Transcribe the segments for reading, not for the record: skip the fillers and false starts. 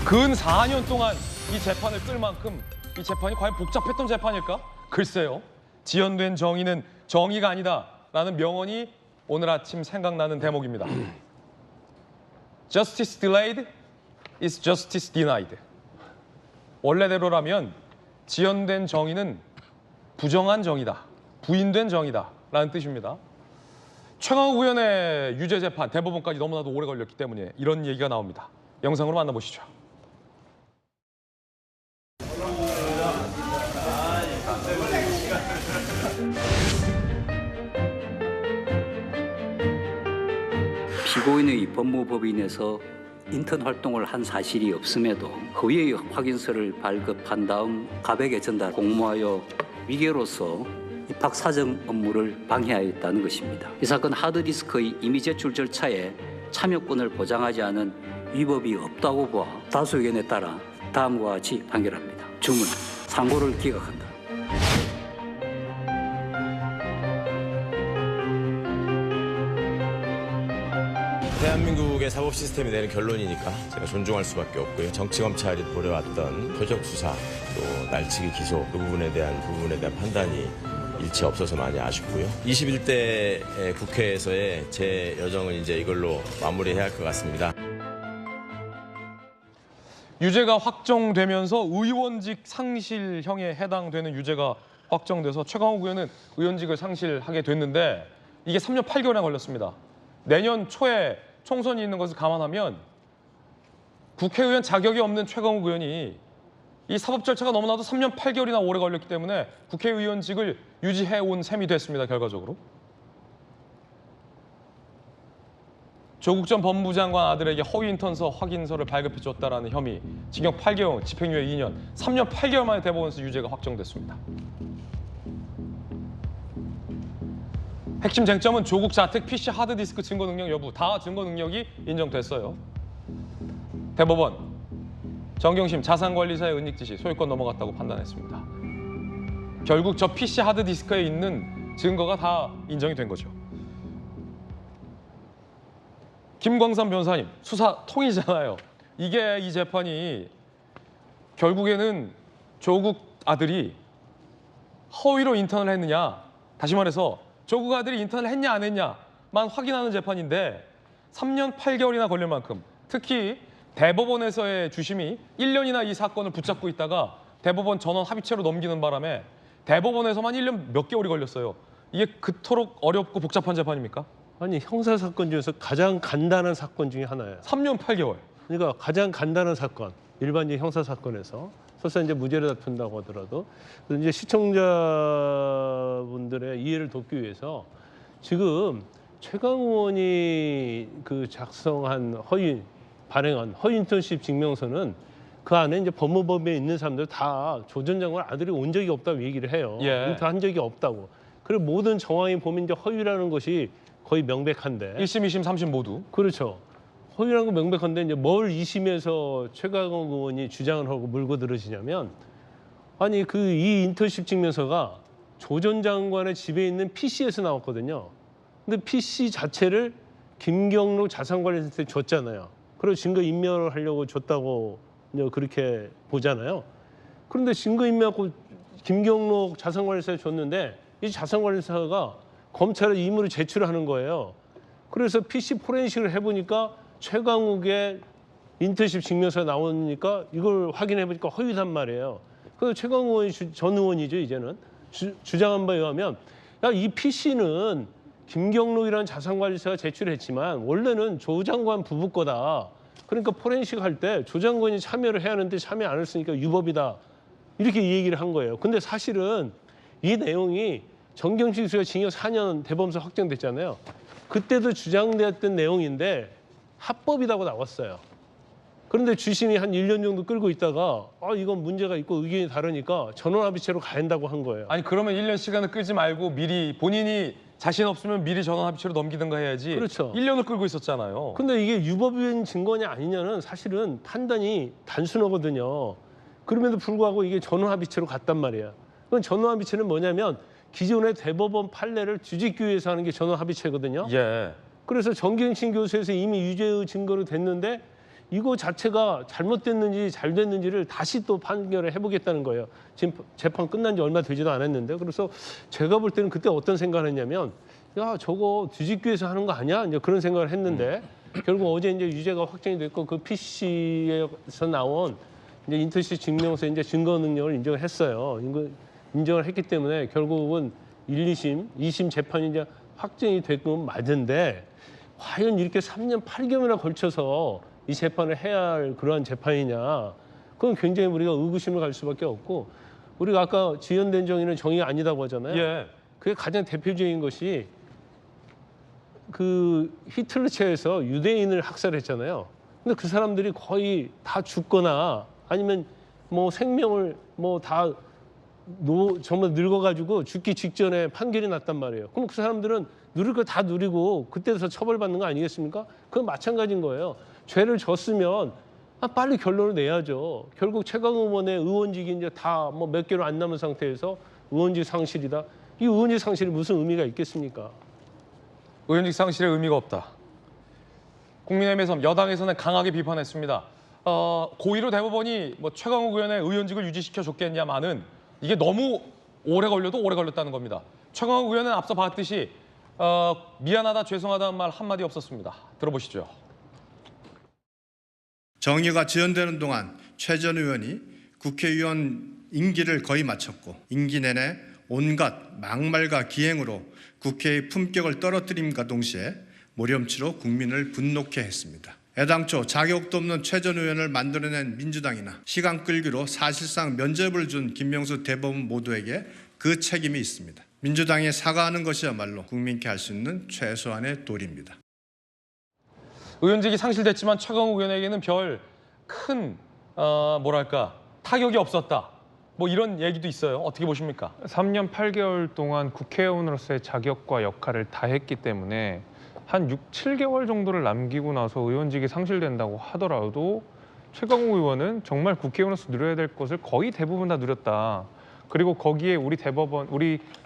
근 4년 동안 이 재판을 끌 만큼 이 재판이 과연 복잡했던 재판일까? 글쎄요. 지연된 정의는 정의가 아니다라는 명언이 오늘 아침 생각나는 대목입니다. Justice delayed is justice denied. 원래대로라면 지연된 정의는 부정한 정의다, 부인된 정의다라는 뜻입니다. 최강욱 의원의 유죄 재판, 대법원까지 너무나도 오래 걸렸기 때문에 이런 얘기가 나옵니다. 영상으로 만나보시죠. 피고인의 법무법인에서 인턴 활동을 한 사실이 없음에도 허위의 확인서를 발급한 다음 갑에게 전달 공모하여 위계로서 입학 사정 업무를 방해하였다는 것입니다. 이 사건 하드디스크의 이미 제출 절차에 참여권을 보장하지 않은 위법이 없다고 보아 다수 의견에 따라 다음과 같이 판결합니다. 주문, 상고를 기각한다. 대한민국의 사법 시스템이 내는 결론이니까 제가 존중할 수밖에 없고요. 정치검찰이 벌여왔던 표적 수사, 또 날치기 기소 그 부분에 대한 판단이 일치 없어서 많이 아쉽고요. 21대 국회에서의 제 여정은 이제 이걸로 마무리해야 할 것 같습니다. 유죄가 확정되면서 의원직 상실형에 해당되는 유죄가 확정돼서 최강욱 의원은 의원직을 상실하게 됐는데 이게 3년 8개월이나 걸렸습니다. 내년 초에 총선이 있는 것을 감안하면 국회의원 자격이 없는 최강욱 의원이 이 사법 절차가 너무나도 3년 8개월이나 오래 걸렸기 때문에 국회의원직을 유지해온 셈이 됐습니다. 결과적으로. 조국 전 법무부 장관 아들에게 허위 인턴서 확인서를 발급해줬다라는 혐의, 징역 8개월, 집행유예 2년, 3년 8개월 만에 대법원에서 유죄가 확정됐습니다. 핵심 쟁점은 조국 자택 PC 하드디스크 증거 능력 여부, 다 증거 능력이 인정됐어요. 대법원, 정경심 자산관리사의 은닉 지시, 소유권 넘어갔다고 판단했습니다. 결국 저 PC 하드디스크에 있는 증거가 다 인정이 된 거죠. 김광삼 변호사님, 수사 통이잖아요. 이게 이 재판이 결국에는 조국 아들이 허위로 인턴을 했느냐, 다시 말해서 조국 아들이 인턴을 했냐 안 했냐만 확인하는 재판인데 3년 8개월이나 걸릴 만큼, 특히 대법원에서의 주심이 1년이나 이 사건을 붙잡고 있다가 대법원 전원 합의체로 넘기는 바람에 대법원에서만 1년 몇 개월이 걸렸어요. 이게 그토록 어렵고 복잡한 재판입니까? 아니, 형사사건 중에서 가장 간단한 사건 중에 하나예요. 3년 8개월. 그러니까 가장 간단한 사건, 일반적인 형사사건에서 설사 이제 무죄를 다툰다고 하더라도 이제 시청자분들의 이해를 돕기 위해서 지금 최강욱 의원이 그 작성한 발행한 허위 인턴십 증명서는 그 안에 이제 법무법에 있는 사람들 다 조 전 장관 아들이 온 적이 없다고 얘기를 해요. 예. 인턴한 적이 없다고. 그리고 모든 정황이 보면 이제 허위라는 것이 거의 명백한데. 1심, 2심, 3심 모두. 그렇죠. 허위라는 건 명백한데 이제 뭘 2심에서 최강욱 의원이 주장을 하고 물고 들으시냐면, 아니 이 인턴십 증명서가 조 전 장관의 집에 있는 PC에서 나왔거든요. 근데 PC 자체를 김경록 자산관리센터에 줬잖아요. 그리고 증거 인멸을 하려고 줬다고 이제 그렇게 보잖아요. 그런데 증거 인멸하고 김경록 자산관리사에 줬는데 이 자산관리사가 검찰에 임의로 제출하는 거예요. 그래서 PC 포렌식을 해보니까 최강욱의 인턴십 증명서가 나오니까 이걸 확인해 보니까 허위단 말이에요. 그래서 최강욱 의원이 전 의원이죠, 이제는. 주장한 바에 의하면 야, 이 PC는 김경록이라는 자산관리사가 제출했지만 원래는 조 장관 부부 거다. 그러니까 포렌식 할 때 조 장관이 참여를 해야 하는데 참여 안 했으니까 유법이다. 이렇게 얘기를 한 거예요. 근데 사실은 이 내용이 정경심 씨가 징역 4년 대법원에서 확정됐잖아요. 그때도 주장되었던 내용인데 합법이라고 나왔어요. 그런데 주심이 한 1년 정도 끌고 있다가 이건 문제가 있고 의견이 다르니까 전원합의체로 가야 한다고 한 거예요. 아니 그러면 1년 시간을 끌지 말고 미리 본인이 자신 없으면 미리 전원합의체로 넘기든가 해야지. 그렇죠. 1년을 끌고 있었잖아요. 근데 이게 유법인 증거냐 아니냐는 사실은 판단이 단순하거든요. 그럼에도 불구하고 이게 전원합의체로 갔단 말이에요. 그건 전원합의체는 뭐냐면 기존의 대법원 판례를 뒤집기 위해서 하는 게 전원합의체거든요. 예. 그래서 정경심 교수에서 이미 유죄의 증거로 됐는데 이거 자체가 잘못됐는지 잘 됐는지를 다시 또 판결을 해보겠다는 거예요. 지금 재판 끝난 지 얼마 되지도 않았는데 그래서 제가 볼 때는 그때 어떤 생각을 했냐면 야 저거 뒤집기 위해서 하는 거 아니야? 이제 그런 생각을 했는데 결국 어제 이제 유죄가 확정이 됐고 그 PC에서 나온 이제 인터십 증명서 이제 증거 능력을 인정을 했어요. 인정을 했기 때문에 결국은 1, 2심, 2심 재판이 이제 확정이 됐건 맞은데 과연 이렇게 3년 8개월이나 걸쳐서 이 재판을 해야 할 그러한 재판이냐? 그건 굉장히 우리가 의구심을 갈 수밖에 없고 우리가 아까 지연된 정의는 정의가 아니다고 하잖아요. 예. 그게 가장 대표적인 것이 그 히틀러체에서 유대인을 학살했잖아요. 근데 그 사람들이 거의 다 죽거나 아니면 뭐 생명을 뭐 다 정말 늙어가지고 죽기 직전에 판결이 났단 말이에요. 그럼 그 사람들은 누릴 거 다 누리고 그때서 처벌받는 거 아니겠습니까? 그건 마찬가지인 거예요. 죄를 졌으면 빨리 결론을 내야죠. 결국 최강욱 의원의 의원직이 이제 다 뭐 몇 개월 안 남은 상태에서 의원직 상실이다. 이 의원직 상실이 무슨 의미가 있겠습니까? 의원직 상실의 의미가 없다. 국민의힘에서 여당에서는 강하게 비판했습니다. 고의로 대법원이 뭐 최강욱 의원의 의원직을 유지시켜 줬겠냐마는 이게 너무 오래 걸려도 오래 걸렸다는 겁니다. 최강욱 의원은 앞서 봤듯이 미안하다 죄송하다는 말 한마디 없었습니다. 들어보시죠. 정의가 지연되는 동안 최 전 의원이 국회의원 임기를 거의 마쳤고 임기 내내 온갖 막말과 기행으로 국회의 품격을 떨어뜨림과 동시에 모렴치로 국민을 분노케 했습니다. 애당초 자격도 없는 최 전 의원을 만들어낸 민주당이나 시간 끌기로 사실상 면접을 준 김명수 대법원 모두에게 그 책임이 있습니다. 민주당이 사과하는 것이야말로 국민께 할 수 있는 최소한의 도리입니다. 의원직이 상실됐지만 최강욱 의원에게는 별 큰 뭐랄까 타격이 없었다. 뭐 이런 얘기도 있어요. 어떻게 보십니까? 3년 8개월 동안 국회의원으로서의 자격과 역할을 다했기 때문에 한 6, 7개월 정도를 남기고 나서 의원직이 상실된다고 하더라도 최강욱 의원은 정말 국회의원으로서 누려야 될 것을 거의 대부분 다 누렸다. 그리고 거기에 우리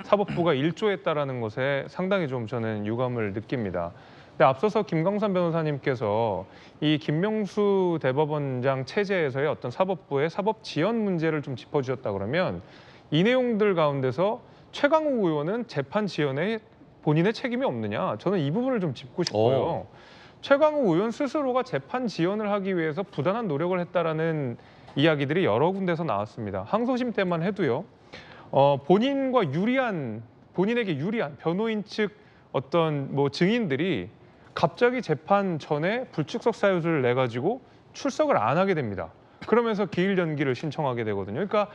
사법부가 일조했다라는 것에 상당히 좀 저는 유감을 느낍니다. 근데 앞서서 김광삼 변호사님께서 이 김명수 대법원장 체제에서의 어떤 사법부의 사법 지연 문제를 좀 짚어주셨다 그러면 이 내용들 가운데서 최강욱 의원은 재판 지연에 본인의 책임이 없느냐? 저는 이 부분을 좀 짚고 싶어요. 최강욱 의원 스스로가 재판 지연을 하기 위해서 부단한 노력을 했다라는 이야기들이 여러 군데서 나왔습니다. 항소심 때만 해도요. 본인에게 유리한 변호인 측 어떤 뭐 증인들이 갑자기 재판 전에 불출석 사유를 내 가지고 출석을 안 하게 됩니다. 그러면서 기일 연기를 신청하게 되거든요. 그러니까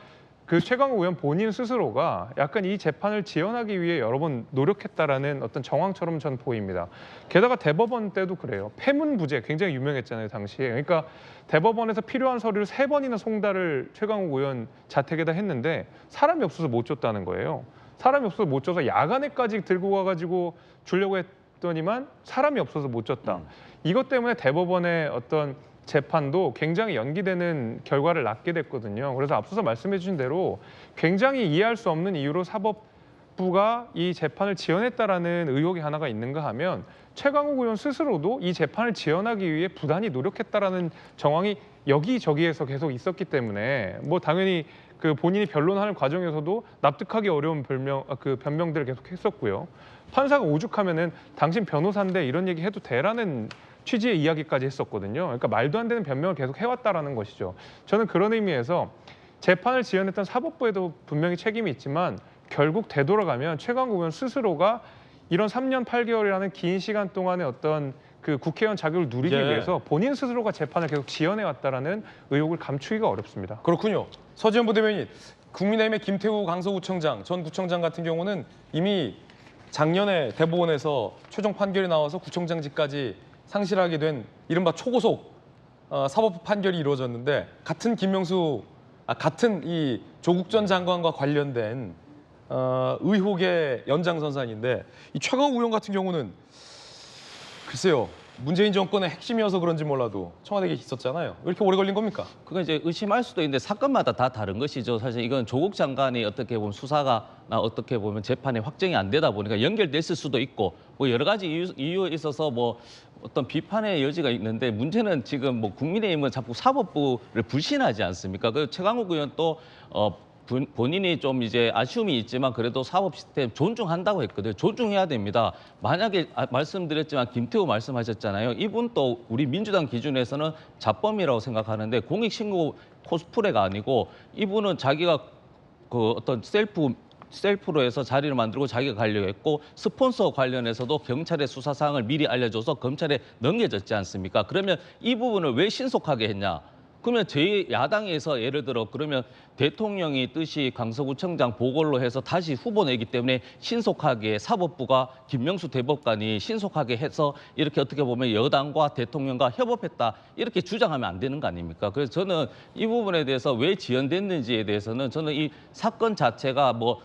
그 최강욱 의원 본인 스스로가 약간 이 재판을 지연하기 위해 여러 번 노력했다라는 어떤 정황처럼 전 보입니다. 게다가 대법원 때도 그래요. 패문부재 굉장히 유명했잖아요, 당시에. 그러니까 대법원에서 필요한 서류를 3번이나 송달을 최강욱 의원 자택에다 했는데 사람이 없어서 못 줬다는 거예요. 사람이 없어서 못 줘서 야간에까지 들고 가가지고 주려고 했더니만 사람이 없어서 못 줬다. 이것 때문에 대법원의 어떤 재판도 굉장히 연기되는 결과를 낳게 됐거든요. 그래서 앞서서 말씀해 주신 대로 굉장히 이해할 수 없는 이유로 사법부가 이 재판을 지연했다라는 의혹이 하나가 있는가 하면 최강욱 의원 스스로도 이 재판을 지연하기 위해 부단히 노력했다라는 정황이 여기저기에서 계속 있었기 때문에 뭐 당연히 그 본인이 변론하는 과정에서도 납득하기 어려운 변명들을 계속 했었고요. 판사가 오죽하면은 당신 변호사인데 이런 얘기 해도 돼라는 취지의 이야기까지 했었거든요. 그러니까 말도 안 되는 변명을 계속 해왔다라는 것이죠. 저는 그런 의미에서 재판을 지연했던 사법부에도 분명히 책임이 있지만 결국 되돌아가면 최강욱 의원 스스로가 이런 3년 8개월이라는 긴 시간 동안의 어떤 그 국회의원 자격을 누리기 위해서 본인 스스로가 재판을 계속 지연해왔다라는 의혹을 감추기가 어렵습니다. 그렇군요. 서지현 부대변인, 국민의힘의 김태우 강서구청장, 전 구청장 같은 경우는 이미 작년에 대법원에서 최종 판결이 나와서 구청장직까지 상실하게 된 이른바 초고속 사법부 판결이 이루어졌는데 같은 같은 이 조국 전 장관과 관련된 의혹의 연장선상인데 이 최강욱 의원 같은 경우는 글쎄요 문재인 정권의 핵심이어서 그런지 몰라도 청와대에 있었잖아요. 왜 이렇게 오래 걸린 겁니까? 그건 이제 의심할 수도 있는데 사건마다 다 다른 것이죠. 사실 이건 조국 장관이 어떻게 보면 수사가 어떻게 보면 재판이 확정이 안 되다 보니까 연결됐을 수도 있고 뭐 여러 가지 이유에 있어서 뭐 어떤 비판의 여지가 있는데 문제는 지금 뭐 국민의힘은 자꾸 사법부를 불신하지 않습니까? 그 최강욱 의원 또 본인이 좀 이제 아쉬움이 있지만 그래도 사법 시스템 존중한다고 했거든요. 존중해야 됩니다. 만약에 말씀드렸지만 김태우 말씀하셨잖아요. 이분 또 우리 민주당 기준에서는 자범이라고 생각하는데 공익신고 코스프레가 아니고 이분은 자기가 그 어떤 셀프로 해서 자리를 만들고 자기가 가려고 했고 스폰서 관련해서도 경찰의 수사 사항을 미리 알려줘서 검찰에 넘겨졌지 않습니까? 그러면 이 부분을 왜 신속하게 했냐? 그러면 저희 야당에서 예를 들어 그러면 대통령이 뜻이 강서구청장 보궐로 해서 다시 후보 내기 때문에 신속하게 사법부가 김명수 대법관이 신속하게 해서 이렇게 어떻게 보면 여당과 대통령과 협업했다 이렇게 주장하면 안 되는 거 아닙니까? 그래서 저는 이 부분에 대해서 왜 지연됐는지에 대해서는 저는 이 사건 자체가 뭐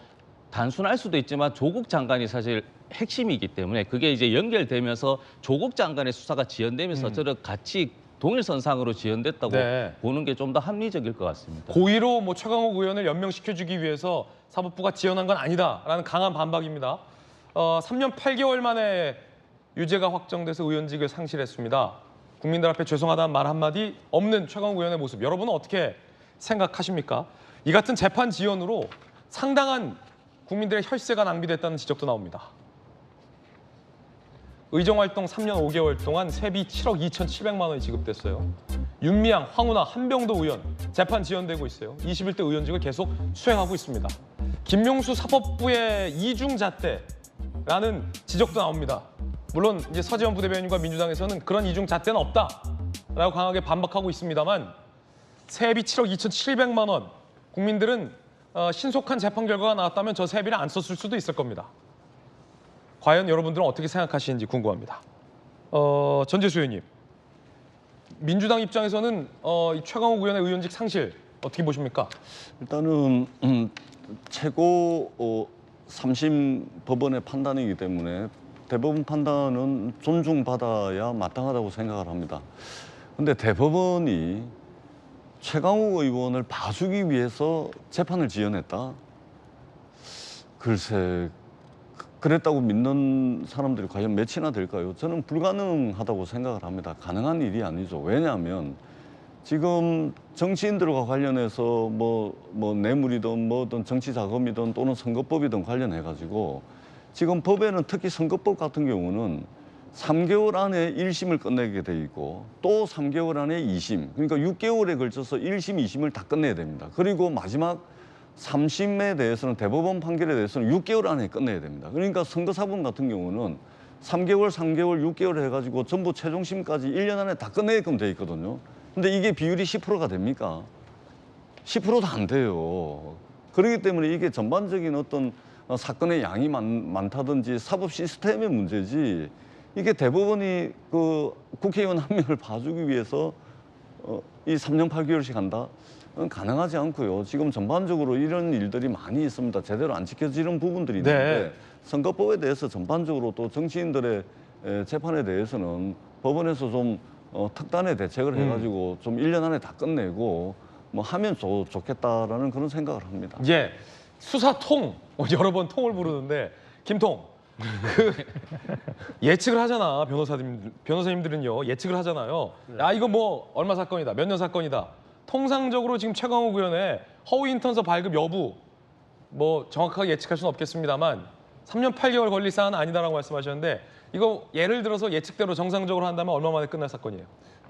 단순할 수도 있지만 조국 장관이 사실 핵심이기 때문에 그게 이제 연결되면서 조국 장관의 수사가 지연되면서 저를 같이 동일선상으로 지연됐다고 네. 보는 게 좀 더 합리적일 것 같습니다. 고의로 뭐 최강욱 의원을 연명시켜주기 위해서 사법부가 지연한 건 아니다라는 강한 반박입니다. 3년 8개월 만에 유죄가 확정돼서 의원직을 상실했습니다. 국민들 앞에 죄송하다는 말 한마디 없는 최강욱 의원의 모습 여러분은 어떻게 생각하십니까? 이 같은 재판 지연으로 상당한 국민들의 혈세가 낭비됐다는 지적도 나옵니다. 의정활동 3년 5개월 동안 세비 7억 2,700만 원이 지급됐어요. 윤미향, 황운하, 한병도 의원 재판 지연되고 있어요. 21대 의원직을 계속 수행하고 있습니다. 김명수 사법부의 이중잣대라는 지적도 나옵니다. 물론 이제 서지현 부대변인과 민주당에서는 그런 이중잣대는 없다라고 강하게 반박하고 있습니다만 세비 7억 2,700만 원 국민들은 신속한 재판 결과가 나왔다면 저 세비를 안 썼을 수도 있을 겁니다. 과연 여러분들은 어떻게 생각하시는지 궁금합니다. 전재수 의원님, 민주당 입장에서는 이 최강욱 의원의 의원직 상실 어떻게 보십니까? 일단은 최고 3심 법원의 판단이기 때문에 대법원 판단은 존중받아야 마땅하다고 생각을 합니다. 그런데 대법원이 최강욱 의원을 봐주기 위해서 재판을 지연했다? 글쎄, 그랬다고 믿는 사람들이 과연 몇이나 될까요? 저는 불가능하다고 생각을 합니다. 가능한 일이 아니죠. 왜냐하면 지금 정치인들과 관련해서 뭐 뇌물이든 뭐든 정치 자금이든 또는 선거법이든 관련해가지고 지금 법에는 특히 선거법 같은 경우는 3개월 안에 1심을 끝내게 돼 있고 또 3개월 안에 2심, 그러니까 6개월에 걸쳐서 1심, 2심을 다 끝내야 됩니다. 그리고 마지막 3심에 대해서는 대법원 판결에 대해서는 6개월 안에 끝내야 됩니다. 그러니까 선거사건 같은 경우는 3개월, 6개월 해가지고 전부 최종심까지 1년 안에 다 끝내게끔 돼 있거든요. 근데 이게 비율이 10%가 됩니까? 10%도 안 돼요. 그렇기 때문에 이게 전반적인 어떤 사건의 양이 많다든지 사법 시스템의 문제지 이게 대법원이 그 국회의원 한 명을 봐주기 위해서 이 3년 8개월씩 한다? 가능하지 않고요. 지금 전반적으로 이런 일들이 많이 있습니다. 제대로 안 지켜지는 부분들이 있는데 네. 선거법에 대해서 전반적으로 또 정치인들의 재판에 대해서는 법원에서 좀 특단의 대책을 해가지고 좀 1년 안에 다 끝내고 뭐 하면 좋겠다라는 그런 생각을 합니다. 예, 수사통 여러 번 통을 부르는데 김통 그 예측을 하잖아. 변호사님들은요 예측을 하잖아요. 아 이거 뭐 얼마 사건이다, 몇 년 사건이다. 통상적으로 지금 최강욱 의원의 허위 인턴서 발급 여부 뭐 정확하게 예측할 수는 없겠습니다만 3년 8개월 걸릴 사안은 아니다라고 말씀하셨는데 이거 예를 들어서 예측대로 정상적으로 한다면 얼마 만에 끝날 사건이에요?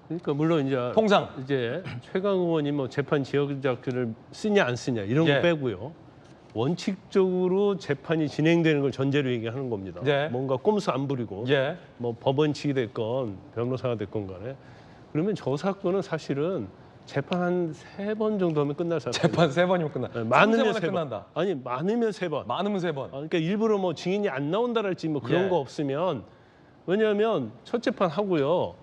그러니까 물론 이제 최강 의원이 뭐 재판 지연작전을 쓰냐 안 쓰냐 이런 거 예. 빼고요. 원칙적으로 재판이 진행되는 걸 전제로 얘기하는 겁니다. 예. 뭔가 꼼수 안 부리고 예. 뭐 법원 측이 됐건 변호사가 됐건 간에 그러면 저 사건은 사실은 재판 한 3번 정도 하면 끝날 사건. 재판 3번이면 끝나. 많으면 3번에 3번. 끝난다. 아니 많으면 3번. 많으면 3번. 그러니까 일부러 뭐 증인이 안 나온다랄지 뭐 그런 예. 거 없으면 왜냐하면 첫 재판 하고요.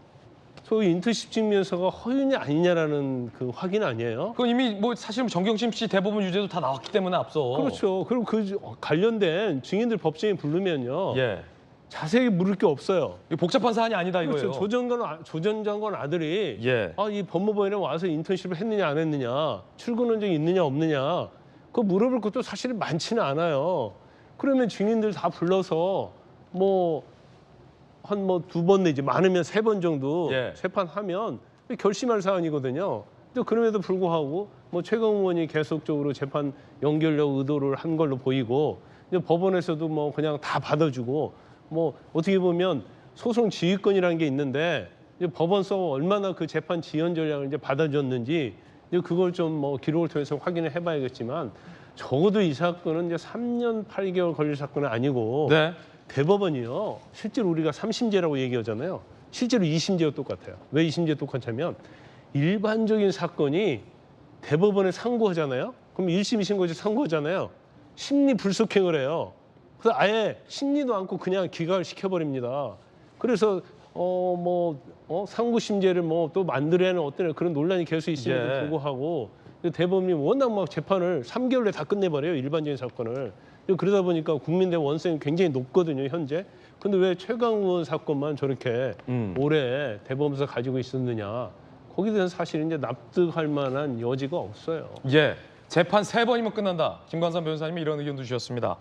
소위 인터십 증명서가 허위냐 아니냐라는 그 확인 아니에요? 그건 이미 뭐 사실 정경심 씨 대법원 유죄도 다 나왔기 때문에 앞서. 그렇죠. 그리고 그 관련된 증인들 법정에 부르면요. 예. 자세히 물을 게 없어요. 이거 복잡한 사안이 아니다 이거예요. 그렇죠. 조 전 장관 아들이 예. 이 법무부에 와서 인턴십을 했느냐 안 했느냐, 출근 흔적이 있느냐 없느냐, 그거 물어볼 것도 사실 많지는 않아요. 그러면 증인들 다 불러서 한 2번 내지 많으면 3번 정도 예. 재판하면 결심할 사안이거든요. 근데 그럼에도 불구하고 최강욱 의원이 계속적으로 재판 연결력 의도를 한 걸로 보이고, 이제 법원에서도 그냥 다 받아주고, 어떻게 보면 소송 지휘권이라는 게 있는데 이제 법원서 얼마나 그 재판 지연 전략을 이제 받아줬는지 이제 그걸 좀 기록을 통해서 확인을 해봐야겠지만, 적어도 이 사건은 이제 3년 8개월 걸릴 사건은 아니고 네. 대법원이요. 실제로 우리가 3심제라고 얘기하잖아요. 실제로 2심제와 똑같아요. 왜 2심제 똑같냐면 일반적인 사건이 대법원에 상고하잖아요. 그럼 1심, 2심 거지 상고하잖아요. 심리 불속행을 해요. 그래서 아예 심리도 않고 그냥 기각을 시켜버립니다. 그래서 상고심제를 또 만들어야 하는 어떤 그런 논란이 계속 있음에도 예. 불구하고 대법원이 워낙 재판을 3개월 내에 다 끝내버려요. 일반적인 사건을. 그러다 보니까 국민대 원성이 굉장히 높거든요, 현재. 근데 왜 최강욱 의원 사건만 저렇게 오래 대법원에서 가지고 있었느냐. 거기에 대해서 사실 이제 납득할 만한 여지가 없어요. 예. 재판 3번이면 끝난다. 김광삼 변호사님이 이런 의견도 주셨습니다.